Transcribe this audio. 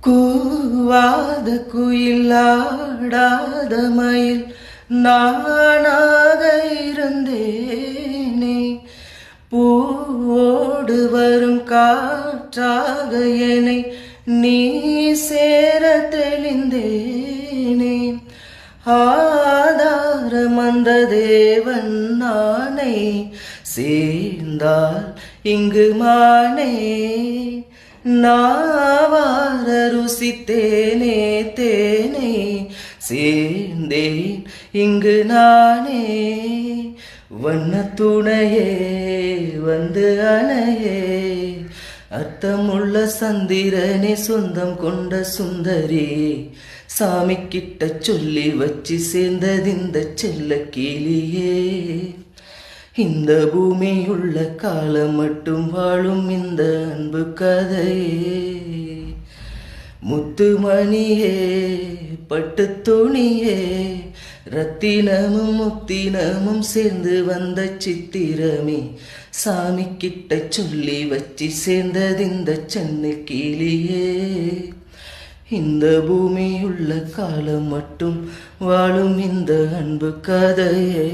கூவாத குயிலாடாத மயில் நானாக இருந்தேனே. பூவோடு வரும் காற்றாக என்னை நீ சேர தெளிந்தேனே. ஆதாரம் அந்த தேவன் நானே, சேர்ந்தால் இங்கு மானே. நாவார ருசித்தேனே தேனே, சேர்ந்தேன் இங்கு நானே. வண்ணத்துணையே வந்து அணையே, அர்த்தமுள்ள சந்திரனே, சொந்தம் கொண்ட சுந்தரி. சாமி கிட்ட சொல்லி வச்சு சேர்ந்தது இந்த செல்ல கிளியே. இந்த பூமியுள்ள காலம் மட்டும் வாழும் இந்த அன்பு கதையே. முத்துமணியே பட்டு துணியே, ரத்தினமும் முத்தினமும் சேர்ந்து வந்த சித்திரமே. சாமி கிட்ட சொல்லி வச்சு சேர்ந்தது இந்த சென்னை கிளியே. இந்த பூமியுள்ள காலம் மட்டும் வாழும் இந்த அன்பு கதையே.